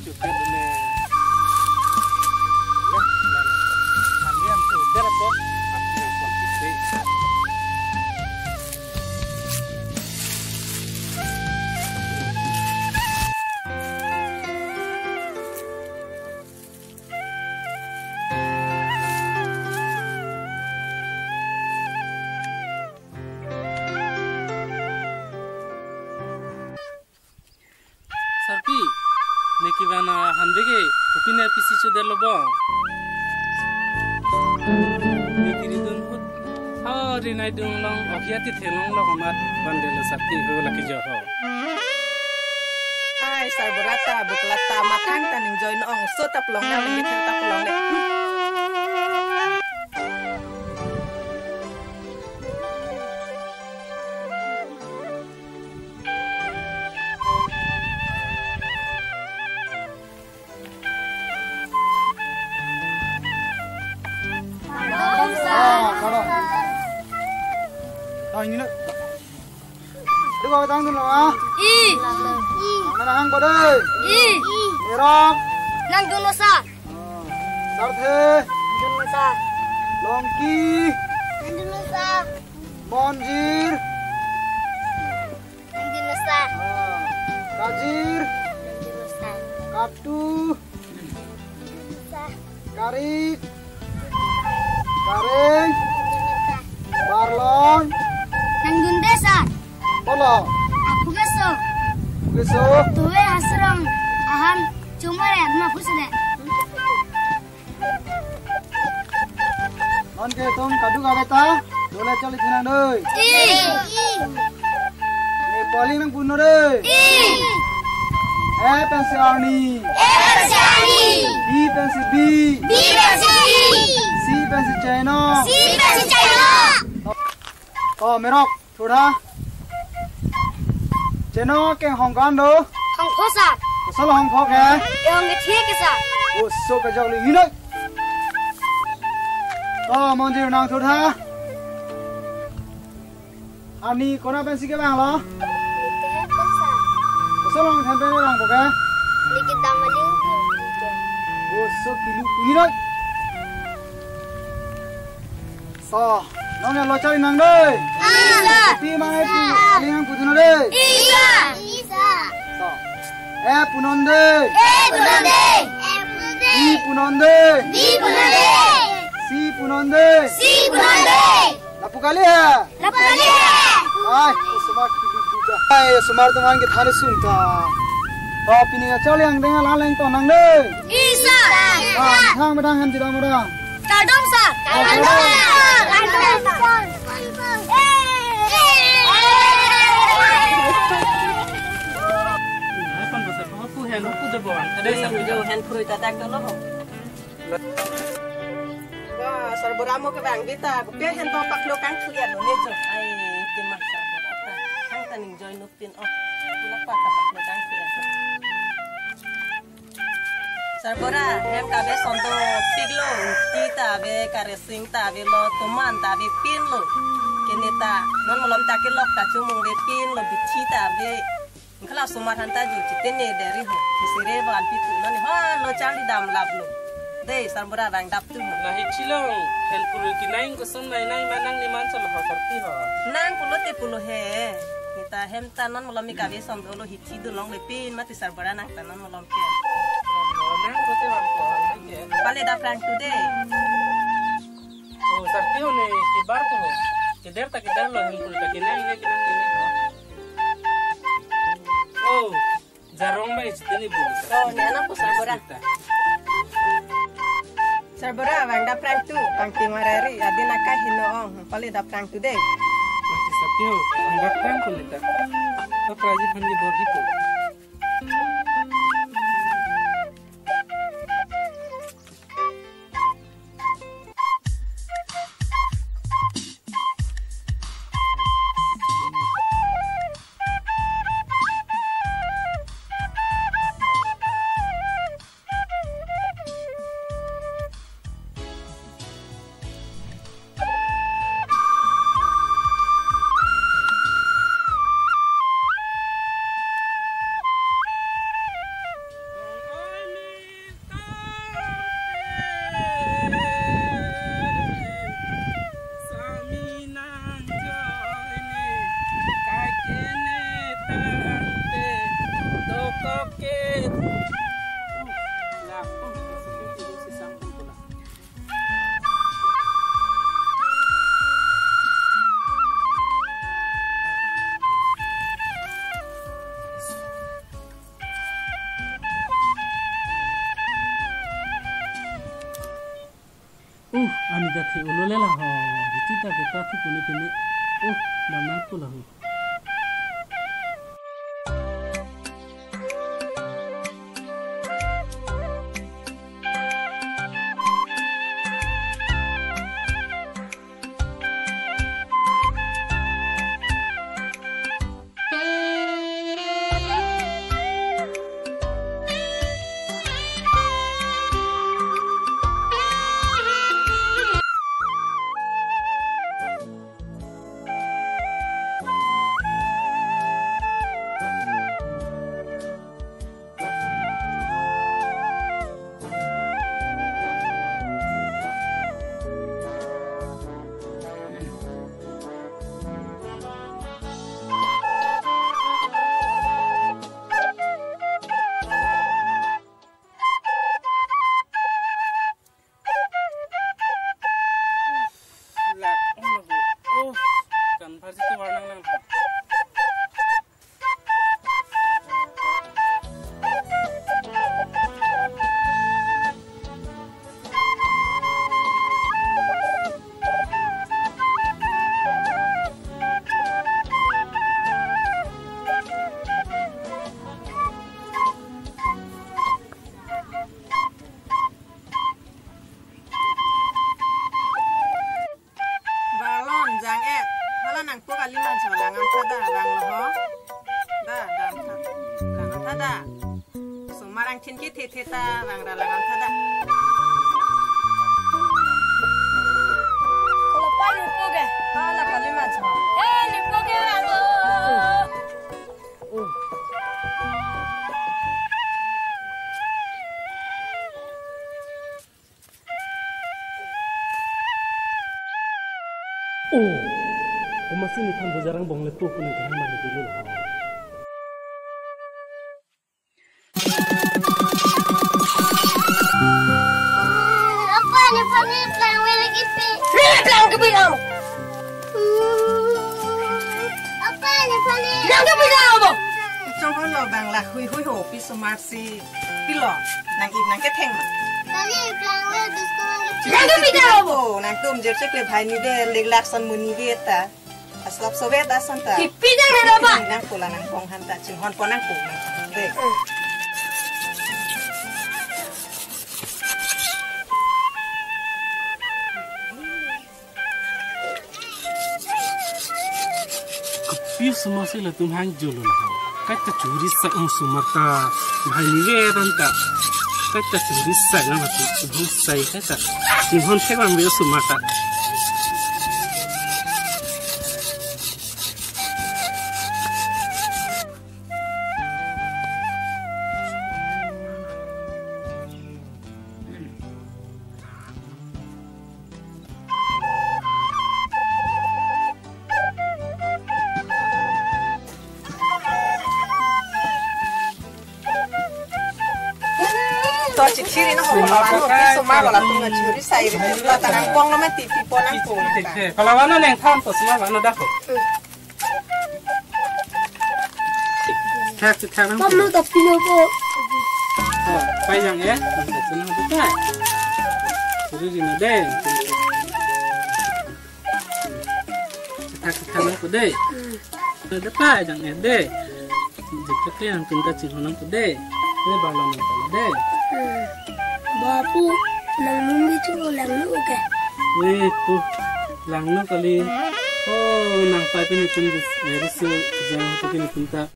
cukup ini. Kalian sudah kok yang konsisten. Sarpi, neki bana handege upine pisi chuder lobo. Neki ridun hut. Hari nai dung long okiati thelong lo hamat bandelo sarpi ho laki joho. Ai sarborata buklata matang taning join ong so taplong na lagi taplong le. Ini nak, dia kau tang tu lah. Mana hang kau deh? Erok. Nang dunosa. Sarthe. Dunosa. Longki. Nang dunosa. Monjir. Nang dunosa. Kajir. Nang dunosa. Katu. Dunosa. Karik. Kareng. Barlon. Nang dundesa. Polo. Aku geso. Geso. Tuwe hasrong ahan cuma ya ma pusde. Non ke tum kadu ka beta. Dole chali thina doi. Ni poli nang puno doi. Pensi arni. B pensi B. C pensi China. Oh merok थोड़ा चेनो के हांगकांग दो Hong Kosa. सल हांगकांग है Yang ठीक सा. ओ सो का जगली हिन oh मंदिर नाम थोड़ा अनि कोना पेंसी के बांग लो सल हांग थान पे बांग बोके Nikita maling. ओ सो किलु हिन oh nong ya lo cari nang doi pi mana pi ali nang putuna doi Isa. so punonde di punonde si punonde lapu kali ya ay semar kilu duga ay semar teman ke thane sunta oh pini ga chole ang denga laleng to nang doi Isa. thang bedang han tidak mudah Kadom sa. Kon besar apa pu hen pu de bon. Ada sarpi Jo hand fruit attack to lo. Wah, sarboramo ke bang bita. Ke hand to pak lo kang clear lo ne jo. Ai timak sarborata. Kang taning join upin oh. Tulak pa pak lo kang clear. Sarbora, hem kabe sonto piglo, tita be karesing ta be lo toman ta be pin lo. Keneta non molom ta ke lok ta chumung be pin lo bichi ta be. Kala sumaran ta ju tene dari ho. Kisire ban pitu non ha lo chali dam lablo. Dei sarbora bang dap tu. Lahi chilong hen puru ki naing ko son nai manang ni man chalo sarpi ho. Nang pulo te pulo he. Kita hem ta non molom mi kabe sonto lo hichi du long be pin mati sarbora nang ta non molom ke. Nang ko te wan ko lagi. Pale da frank today. Oh sarpi ho ne ki bar ko ho. Keder ta keder lo hen puru ta ki nang ne ho. Oh jarong ba istini bu. Oh ne anak ko sarbora. Sarbora bang da frank tu. Bang timarari adina ka hino ong. Pale da frank today. Mati sarpi ho. Anggap kan ko lita. Ka praji phandi bodi po. Ani dati ulole lah ho, kita kita tu kuni kini, mana tu lah. Semarang cinki teta bang ralangan tada. Kalau pak lupa ke? Kalau kali macam. Lupa ke aku. Masih ni kan jarang bong letup pun kan mandi dulu lah. Apa ni pelan lagi pi? Pelan ke bilang? Apa ni pelan? Pelan ke bilang apa? Coba lo bang lah hui ho pi smart si pilo nang ke teng. Tadi pelan lagi sekarang. Pelan ke bilang apa? Nang tum jer cek le bhai ni de leg lakson muni de ta. Aslap sovet asan ta. Kipi jangan apa? Nang pula nang kong hanta cing hon ponang pung nang. Dek. Kepi semua sih lah tuh hang julu lah. Kata curi sang sumata, bahai ni ge tanta. Kata curi sang lah tu, sebut say kata. Cing hon cek ambil sumata. Tôi chỉ khi nó không có bán một cái số má gọi là tôi là chứa đi xài là ta đang quăng nó mới tỉ po năng cổ này. Kalau mana neng tham tu semua mana dah kok. Cek nang. Kamu tapi apa? Pai yang ya, senang betul. Jadi ni deh. Cek nang tu deh. Ada pai yang ya deh. Jika yang tingkat cing nang tu deh. Ini balon nang deh. Bapu nang mungkin tu lang nu ke? Ku lang nu kali. Oh, nang pai pun itu jadi jangan tu kini pinta.